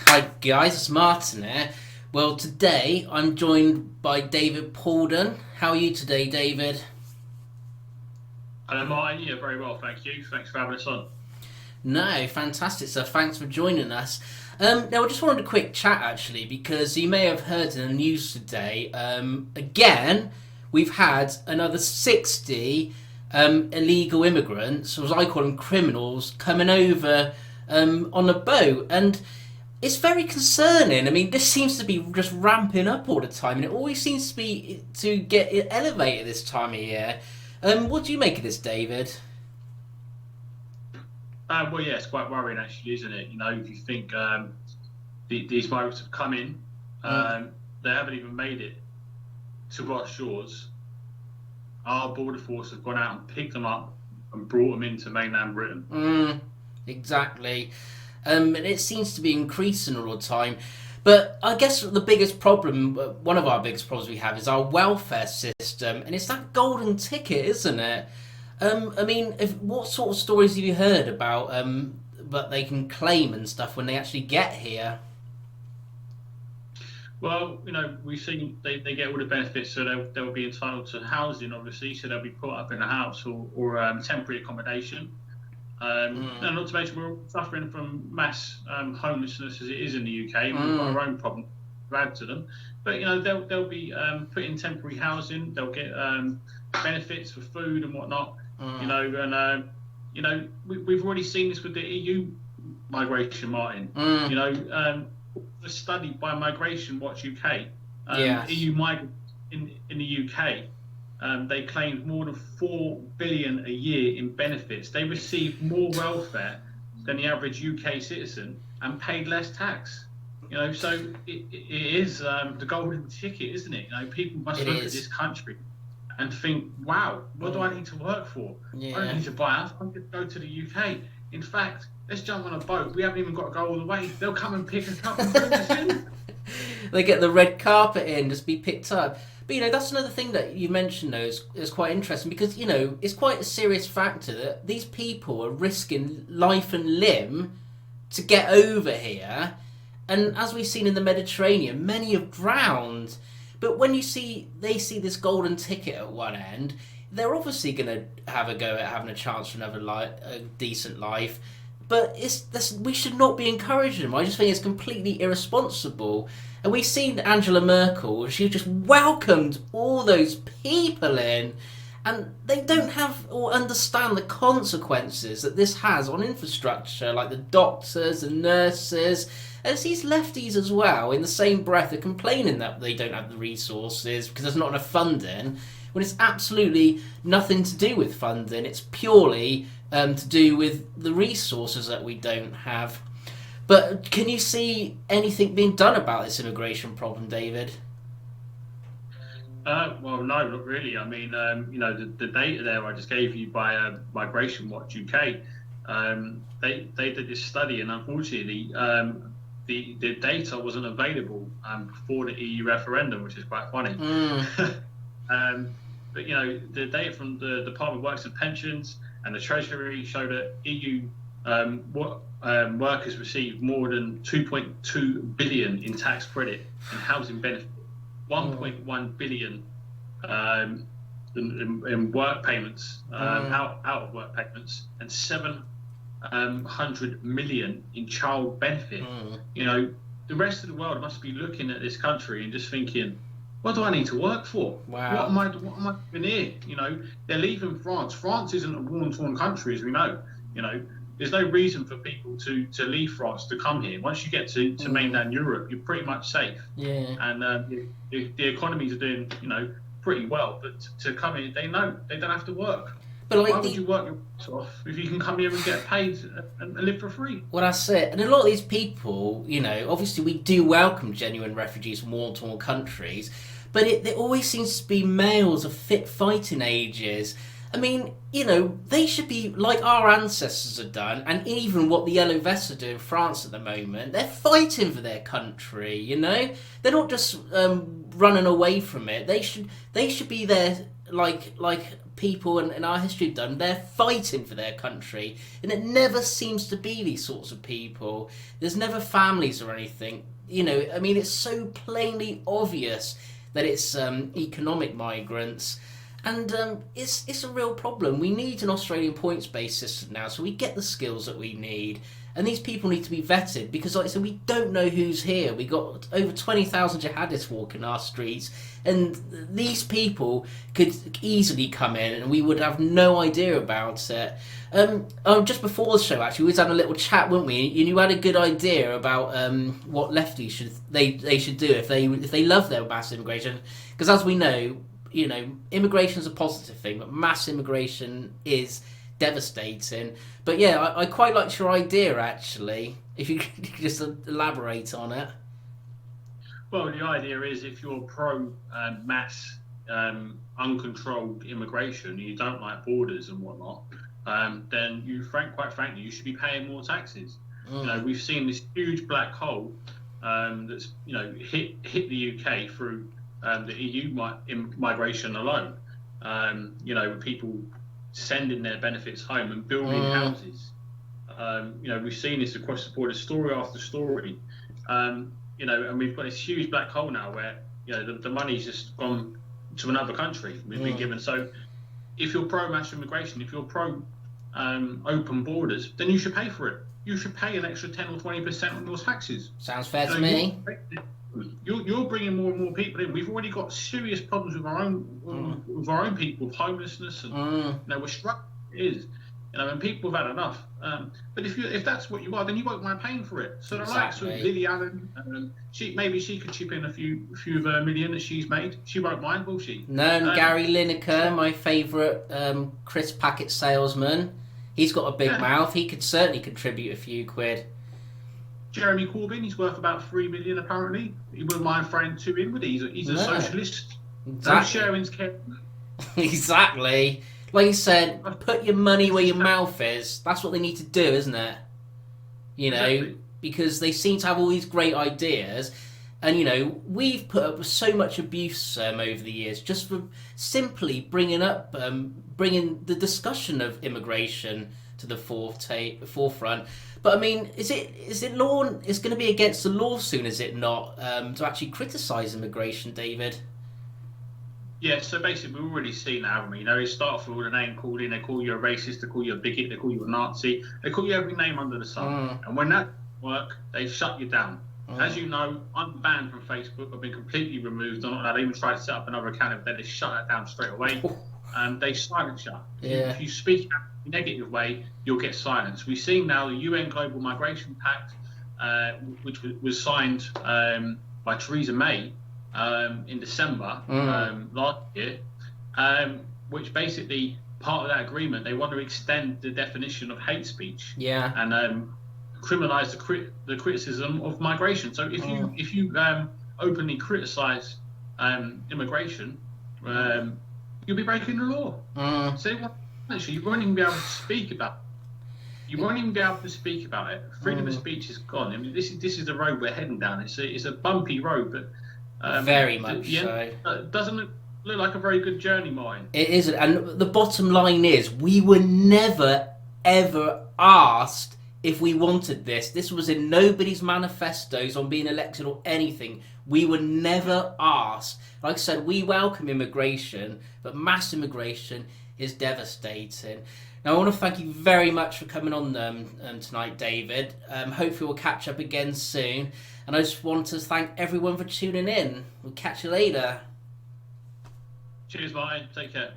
Hi guys, it's Martin here. Well, today I'm joined by David Paulden. How are you today, David? Hello, Martin. Yeah, very well, thank you. Thanks for having us on. No, fantastic. So thanks for joining us. Now, I just wanted a quick chat actually because you may have heard in the news today. Again, we've had another 60 illegal immigrants, or as I call them, criminals, coming over on a boat, and it's very concerning. I mean, this seems to be just ramping up all the time, and it always seems to be to get elevated this time of year. What do you make of this, David? Well, yeah, it's quite worrying, actually, isn't it? You know, if you think these migrants have come in, Mm, they haven't even made it to our shores. Our border force have gone out and picked them up and brought them into mainland Britain. mm, exactly. And it seems to be increasing all the time. But I guess the biggest problem, one of our biggest problems we have, is our welfare system, and it's that golden ticket, isn't it? I mean, what sort of stories have you heard about that they can claim and stuff when they actually get here? Well, you know, we've seen they get all the benefits, so they'll be entitled to housing, obviously, so they'll be put up in a house or temporary accommodation. Mm, And not to mention, we're all suffering from mass homelessness as it is in the UK, and we've got mm, our own problem to add to them. But you know, they'll be put in temporary housing. They'll get benefits for food and whatnot. You mm, know, and you know, we've already seen this with the EU migration, Martin. You mm, know, a study by Migration Watch UK, yes. EU migrants in the UK, they claimed more than 4 billion a year in benefits. They received more welfare than the average UK citizen and paid less tax. You know, so it is the golden ticket, isn't it? You know, people must It look at is. this country and think, wow, what do I Mm, need to work for? I don't yeah. need to buy a house. I can go to the UK. In fact, let's jump on a boat. We haven't even got to go all the way. They'll come and pick us up and bring us in. They get the red carpet in, just be picked up. But that's another thing that you mentioned though is quite interesting because it's quite a serious factor that these people are risking life and limb to get over here, and as we've seen in the Mediterranean, many have drowned. But when they see this golden ticket at one end, they're obviously going to have a go at having a chance for a decent life. But we should not be encouraging them. I just think it's completely irresponsible. And we've seen Angela Merkel; she just welcomed all those people in, and they don't have or understand the consequences that this has on infrastructure, like the doctors and nurses. And it's these lefties as well, in the same breath, are complaining that they don't have the resources because there's not enough funding, when it's absolutely nothing to do with funding. It's purely to do with the resources that we don't have. But can you see anything being done about this immigration problem, David? Well, no, not really. I mean, you know, the data there I just gave you by Migration Watch UK, they did this study, and unfortunately, the data wasn't available before the EU referendum, which is quite funny. Mm, um, but you know, the data from the Department of Works and Pensions and the Treasury show that EU workers received more than 2.2 billion in tax credit and housing benefit, mm, 1.1 billion in work payments, mm, out of work payments, and 700 million in child benefit. mm. You know, the rest of the world must be looking at this country and just thinking, what do I need to work for? Wow. What am I doing here? You know, they're leaving France. France isn't a war-torn country, as we know. You know, there's no reason for people to leave France to come here. Once you get to Mm, mainland Europe, you're pretty much safe, yeah. and the economies are doing, you know, pretty well. But to come here, they know they don't have to work. But Why like would you work your ass off if you can come here and get paid and live for free? well, that's it. And a lot of these people, obviously we do welcome genuine refugees from war torn countries, but there always seems to be males of fit fighting ages. I mean, they should be like our ancestors have done, and even what the Yellow Vests are doing in France at the moment. They're fighting for their country. They're not just running away from it. They should be there like people in our history have done. They're fighting for their country, and it never seems to be these sorts of people. There's never families or anything. I mean, it's so plainly obvious that it's economic migrants. And it's a real problem. We need an Australian points-based system now, so we get the skills that we need. And these people need to be vetted because, like I said, we don't know who's here. We got over 20,000 jihadists walking our streets, and these people could easily come in, and we would have no idea about it. Just before the show, actually, we was having a little chat, weren't we? And you had a good idea about what lefties should do if they love their mass immigration, because as we know, immigration's a positive thing, but mass immigration is devastating. But yeah, I quite liked your idea, actually. If you could just elaborate on it. Well, the idea is if you're pro mass uncontrolled immigration, and you don't like borders and whatnot, then quite frankly, you should be paying more taxes. We've seen this huge black hole that's hit the UK through the EU migration alone. People sending their benefits home and building houses. We've seen this across the board, story after story. And we've got this huge black hole now where the money's just gone to another country. We've been given. So if you're pro mass immigration, if you're pro open borders, then you should pay for it. You should pay an extra 10 or 20% on your taxes. Sounds fair to me. You're bringing more and more people in. We've already got serious problems with our own people, with homelessness, and we're struggling. It is, and people have had enough. But if that's what you are, then you won't mind paying for it. So the likes of Lily Allen, she could chip in a few million that she's made. She won't mind, will she? No, and Gary Lineker, my favourite crisp packet salesman, he's got a big mouth. He could certainly contribute a few quid. Jeremy Corbyn, he's worth about 3 million apparently. He wouldn't mind throwing 2 in, would he? He's a socialist. Exactly. No sharing's care. Exactly. Like you said, put your money where your mouth is. That's what they need to do, isn't it? Exactly. Because they seem to have all these great ideas. And, we've put up with so much abuse over the years just for simply bringing the discussion of immigration to the forefront. But I mean, is it law? It's going to be against the law soon, is it not? To actually criticise immigration, David. Yeah. So basically, we've already seen that, haven't we? They start off with all the name calling. They call you a racist. They call you a bigot. They call you a Nazi. They call you every name under the sun. And when that doesn't work, they shut you down. As you know, I'm banned from Facebook. I've been completely removed. I'm not allowed to even try to set up another account. Then they shut that down straight away. They silence you. Yeah. If you speak in a negative way, you'll get silenced. We've seen now the UN Global Migration Pact, which was signed by Theresa May in December last year, which basically, part of that agreement, they want to extend the definition of hate speech and criminalise the criticism of migration. So if you openly criticise immigration, you'll be breaking the law. So you won't even be able to speak about it. You won't even be able to speak about it. Freedom of speech is gone. I mean, this is the road we're heading down. It's a bumpy road, but very much so. It doesn't look like a very good journey, Martin. It isn't. And the bottom line is, we were never ever asked if we wanted this. This was in nobody's manifestos on being elected or anything. We were never asked. Like I said, we welcome immigration, but mass immigration is devastating. Now, I want to thank you very much for coming on tonight, David. Hopefully we'll catch up again soon. And I just want to thank everyone for tuning in. We'll catch you later. Cheers, Martin. Take care.